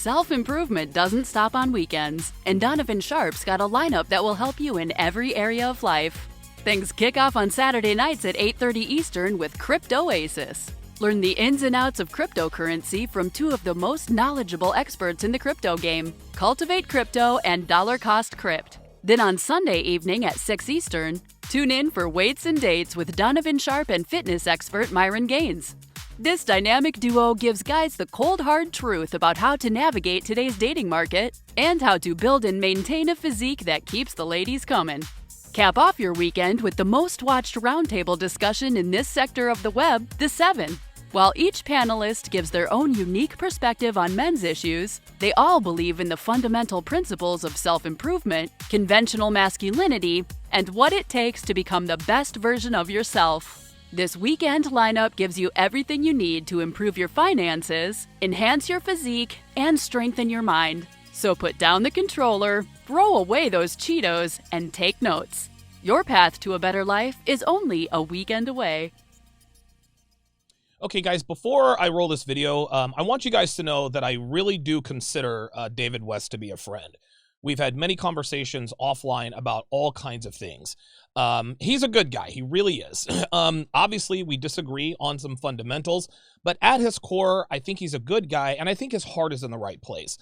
Self-improvement doesn't stop on weekends, and Donovan Sharpe's got a lineup that will help you in every area of life. Things kick off on Saturday nights at 8:30 Eastern with Cryptoasis. Learn the ins and outs of cryptocurrency from two of the most knowledgeable experts in the crypto game, Cultivate Crypto and Dollar Cost Crypt. Then on Sunday evening at 6 Eastern, tune in for Weights and Dates with Donovan Sharpe and fitness expert Myron Gaines. This dynamic duo gives guys the cold hard truth about how to navigate today's dating market and how to build and maintain a physique that keeps the ladies coming. Cap off your weekend with the most watched roundtable discussion in this sector of the web, The Seven. While each panelist gives their own unique perspective on men's issues, they all believe in the fundamental principles of self-improvement, conventional masculinity, and what it takes to become the best version of yourself. This weekend lineup gives you everything you need to improve your finances, enhance your physique, and strengthen your mind. So put down the controller, throw away those Cheetos, and take notes. Your path to a better life is only a weekend away. Okay, guys, before I roll this video, I want you guys to know that I really do consider David West to be a friend. We've had many conversations offline about all kinds of things. He's a good guy. He really is. Obviously, we disagree on some fundamentals, but at his core, I think he's a good guy, and I think his heart is in the right place.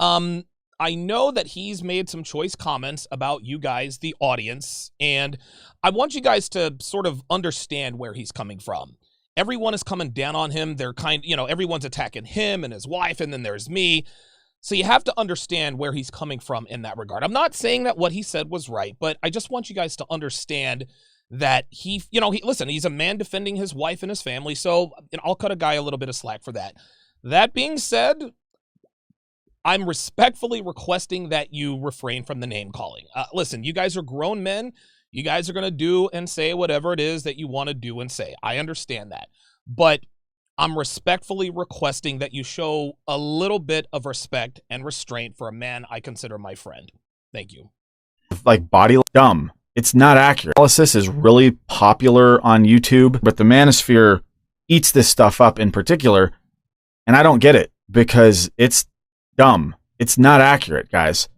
I know that he's made some choice comments about you guys, the audience, and I want you guys to sort of understand where he's coming from. Everyone is coming down on him. They're everyone's attacking him and his wife, and then there's me. So you have to understand where he's coming from in that regard. I'm not saying that what he said was right, but I just want you guys to understand that listen, he's a man defending his wife and his family, so I'll cut a guy a little bit of slack for that. That being said, I'm respectfully requesting that you refrain from the name calling. Listen, you guys are grown men. You guys are going to do and say whatever it is that you want to do and say. I understand that. But I'm respectfully requesting that you show a little bit of respect and restraint for a man I consider my friend. Thank you. Like body dumb. It's not accurate. Analysis is really popular on YouTube, but the manosphere eats this stuff up in particular, and I don't get it because it's dumb. It's not accurate, guys.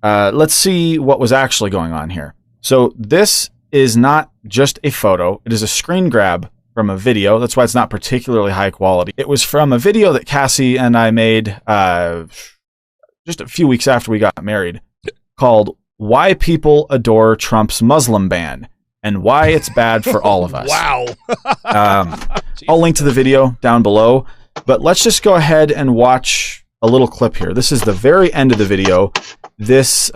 Let's see what was actually going on here. So this is not just a photo. It is a screen grab from a video. That's why it's not particularly high quality. It was from a video that Cassie and I made just a few weeks after we got married called Why People Adore Trump's Muslim Ban and Why It's Bad for All of Us. Wow. I'll link to the video down below, but let's just go ahead and watch a little clip here. This is the very end of the video. This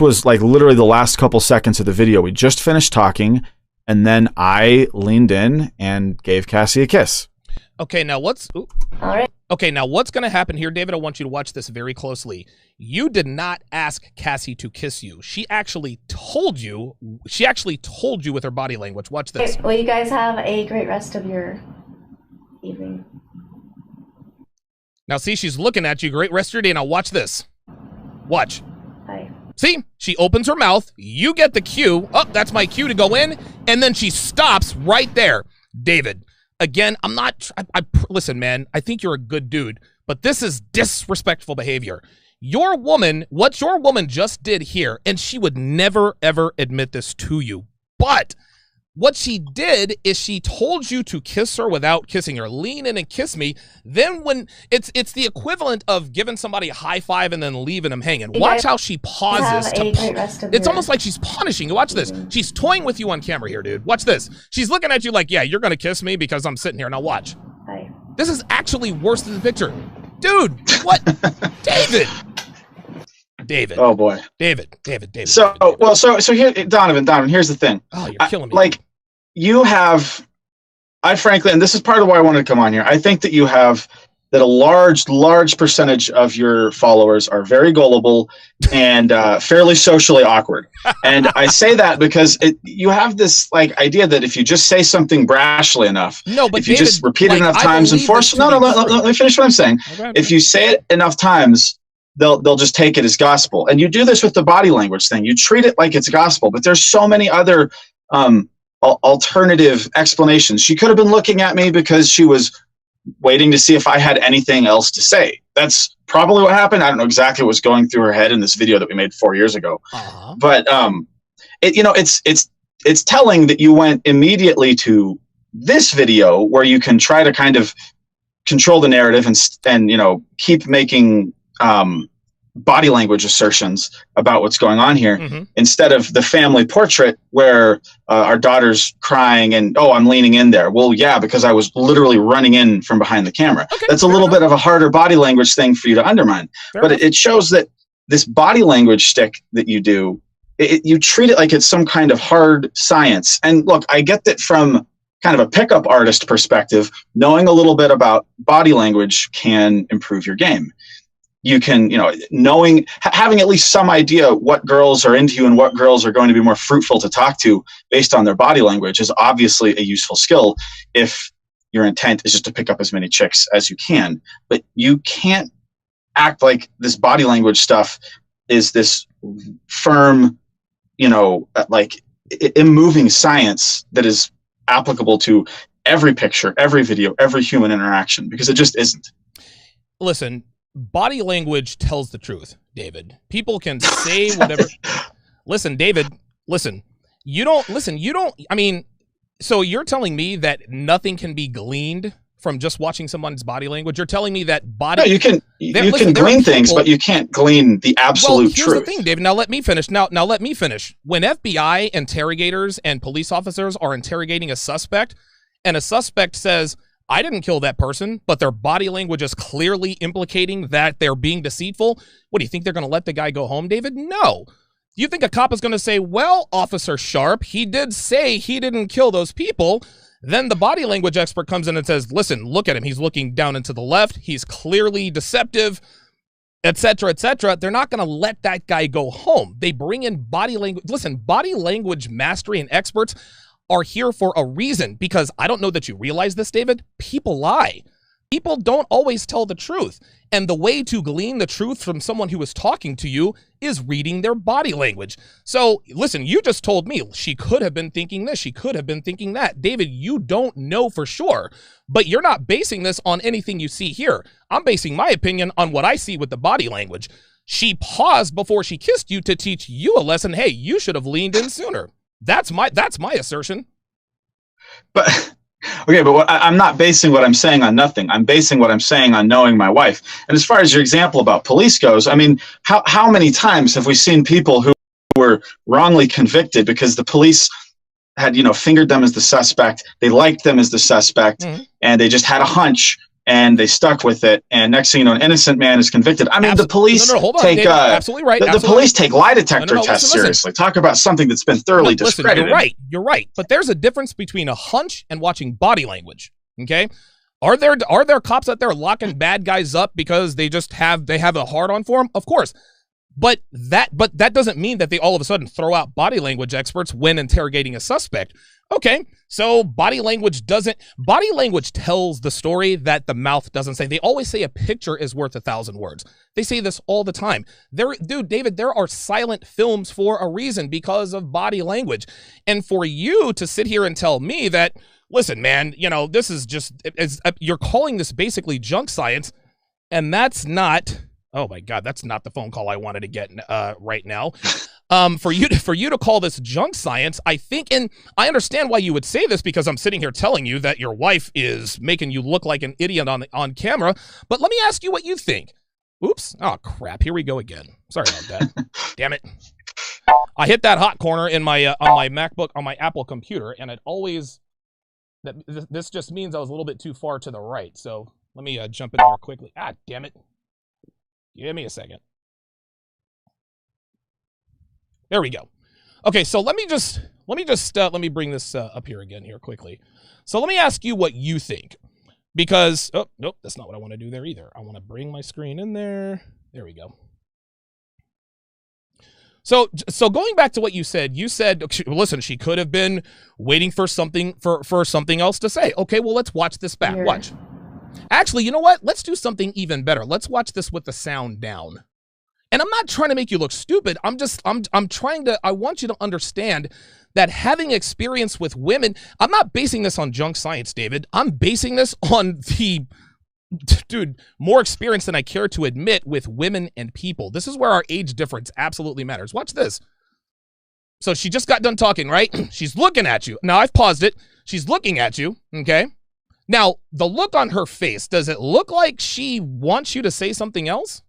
was like literally the last couple seconds of the video. We just finished talking, and then I leaned in and gave Cassie a kiss. Okay, now what's going to happen here, David? I want you to watch this very closely. You did not ask Cassie to kiss you. She actually told you with her body language. Watch this. Okay, well, you guys have a great rest of your evening. Now, see, she's looking at you. Great rest of your day. Now, watch this. Watch. Bye. See, she opens her mouth. You get the cue. Oh, that's my cue to go in. And then she stops right there. David, again, listen, man, I think you're a good dude, but this is disrespectful behavior. What your woman just did here, and she would never, ever admit this to you, but what she did is she told you to kiss her without kissing her. Lean in and kiss me. Then when it's the equivalent of giving somebody a high five and then leaving them hanging. Watch how she pauses. It's almost like she's punishing you. Watch this. She's toying with you on camera here, dude. Watch this. She's looking at you like, yeah, you're going to kiss me because I'm sitting here. Now watch. Bye. This is actually worse than the picture. Dude, what? David. Oh boy. David. So here, Donovan, here's the thing. Oh, you're killing me. I frankly, and this is part of why I wanted to come on here, I think that that a large percentage of your followers are very gullible and fairly socially awkward. And I say that because you have this idea that if you just say something brashly enough, if you just repeat it enough times and force, let me finish what I'm saying. Okay. If you say it enough times, they'll just take it as gospel. And you do this with the body language thing. You treat it like it's gospel, but there's so many other alternative explanations. She could have been looking at me because she was waiting to see if I had anything else to say. That's probably what happened. I don't know exactly what was going through her head in this video that we made 4 years ago. But it's telling that you went immediately to this video where you can try to kind of control the narrative and keep making body language assertions about what's going on here, instead of the family portrait where our daughter's crying and, oh, I'm leaning in there. Well, yeah, because I was literally running in from behind the camera. Okay, that's a little bit of a harder body language thing for you to undermine. But it shows that this body language stick that you do, you treat it like it's some kind of hard science. And look, I get that from kind of a pickup artist perspective, knowing a little bit about body language can improve your game. You can, having at least some idea what girls are into and what girls are going to be more fruitful to talk to based on their body language is obviously a useful skill if your intent is just to pick up as many chicks as you can. But you can't act like this body language stuff is this firm, like immoving science that is applicable to every picture, every video, every human interaction, because it just isn't. Listen, body language tells the truth, David. People can say whatever. Listen, David, so you're telling me that nothing can be gleaned from just watching someone's body language? You're telling me that body... No, you can glean things, but you can't glean the absolute truth. Here's the thing, David. Now let me finish. Now let me finish. When FBI interrogators and police officers are interrogating a suspect, and a suspect says, I didn't kill that person, but their body language is clearly implicating that they're being deceitful, what, do you think they're going to let the guy go home, David? No. You think a cop is going to say, well, Officer Sharpe, he did say he didn't kill those people. Then the body language expert comes in and says, listen, look at him. He's looking down and to the left. He's clearly deceptive, etc., etc. They're not going to let that guy go home. They bring in body language. Listen, body language mastery and experts are here for a reason, because I don't know that you realize this, David. People lie. People don't always tell the truth. And the way to glean the truth from someone who is talking to you is reading their body language. So listen, you just told me she could have been thinking this. She could have been thinking that. David, you don't know for sure, but you're not basing this on anything you see here. I'm basing my opinion on what I see with the body language. She paused before she kissed you to teach you a lesson. Hey, you should have leaned in sooner. That's my assertion. But okay, but I'm not basing what I'm saying on nothing. I'm basing what I'm saying on knowing my wife. And as far as your example about police goes, I mean, how many times have we seen people who were wrongly convicted because the police had, fingered them as the suspect, they liked them as the suspect, and they just had a hunch and they stuck with it, and next thing you know, an innocent man is convicted. I mean, the police take absolutely right. The police take lie detector tests seriously. Talk about something that's been thoroughly discredited. You're right. But there's a difference between a hunch and watching body language. Okay, are there cops out there locking bad guys up because they have a hard on for them? Of course. But that doesn't mean that they all of a sudden throw out body language experts when interrogating a suspect. Okay, so body language tells the story that the mouth doesn't say. They always say a picture is worth 1,000 words. They say this all the time. David, there are silent films for a reason because of body language. And for you to sit here and tell me that, listen, man, this is just, you're calling this basically junk science, and that's not... Oh my God, that's not the phone call I wanted to get right now. For you to call this junk science, I think, and I understand why you would say this, because I'm sitting here telling you that your wife is making you look like an idiot on camera. But let me ask you what you think. Oops! Oh crap! Here we go again. Sorry about that. Damn it! I hit that hot corner in my on my MacBook on my Apple computer, and it always this just means I was a little bit too far to the right. So let me jump in here quickly. Ah, damn it! Give me a second. There we go. Okay, so let me bring this up here again here quickly. So let me ask you what you think, because oh nope, that's not what I want to do there either. I want to bring my screen in there. There we go. So going back to what you said, listen, she could have been waiting for something else to say. Okay, well, let's watch this back. Watch. Actually, you know what? Let's do something even better. Let's watch this with the sound down. And I'm not trying to make you look stupid. I'm trying to, I want you to understand that having experience with women, I'm not basing this on junk science, David. I'm basing this on the, dude, more experience than I care to admit with women and people. This is where our age difference absolutely matters. Watch this. So she just got done talking, right? She's looking at you. Now, I've paused it. She's looking at you, okay? Now, the look on her face, does it look like she wants you to say something else?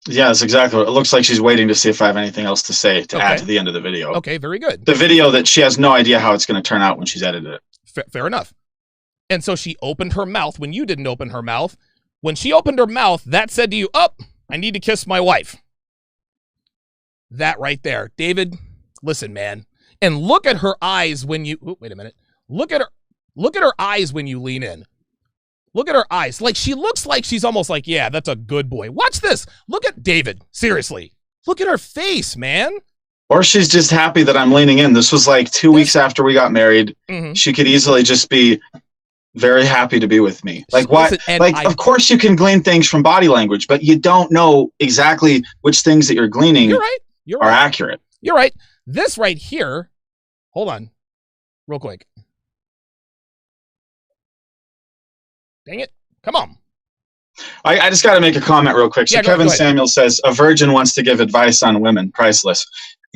Yeah, that's exactly what it looks like. She's waiting to see if I have anything else to say to add to the end of the video. Okay, very good. The video that she has no idea how it's going to turn out when she's edited it. Fair enough. And so she opened her mouth when you didn't open her mouth. When she opened her mouth, that said to you, oh, I need to kiss my wife. That right there. David, listen, man. And look at her eyes when you, wait a minute. Look at her eyes when you lean in. Look at her eyes. Like, she looks like she's almost like, yeah, that's a good boy. Watch this. Look at David. Seriously. Look at her face, man. Or she's just happy that I'm leaning in. This was like 2 weeks after we got married. Mm-hmm. She could easily just be very happy to be with me. Like, what? Listen, like, of course you can glean things from body language, but you don't know exactly which things that you're gleaning You're are right. accurate. You're right. This right here, hold on, real quick. Dang it. Come on. I just got to make a comment real quick. So Yeah, Kevin go ahead. Samuel says, a virgin wants to give advice on women. Priceless.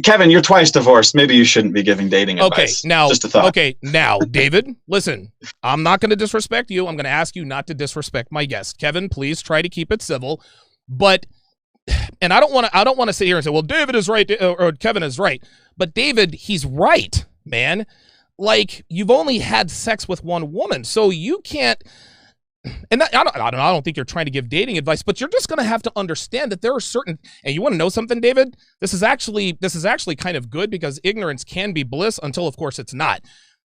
Kevin, you're twice divorced. Maybe you shouldn't be giving dating advice. Now, just a thought. Okay, now, David, listen, I'm not going to disrespect you. I'm going to ask you not to disrespect my guest. Kevin, please try to keep it civil. But, and I don't want to sit here and say, well, David is right, or Kevin is right. But David, he's right, man. Like, you've only had sex with one woman, so you can't. And I don't think you're trying to give dating advice, but you're just going to have to understand that there are certain, and you want to know something, David? This is actually kind of good, because ignorance can be bliss until, of course, it's not.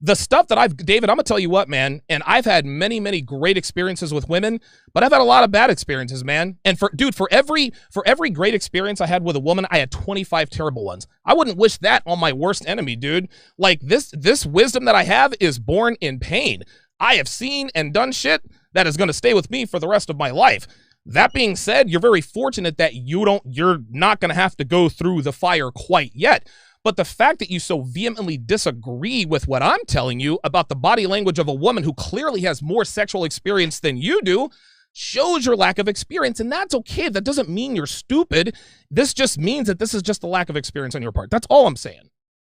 The stuff that David, I'm going to tell you what, man, and I've had many, many great experiences with women, but I've had a lot of bad experiences, man. And for every great experience I had with a woman, I had 25 terrible ones. I wouldn't wish that on my worst enemy, dude. Like, this wisdom that I have is born in pain. I have seen and done shit that is going to stay with me for the rest of my life. That being said, you're very fortunate that you're not going to have to go through the fire quite yet. But the fact that you so vehemently disagree with what I'm telling you about the body language of a woman who clearly has more sexual experience than you do shows your lack of experience. And that's okay. That doesn't mean you're stupid. This just means that this is just a lack of experience on your part. That's all I'm saying.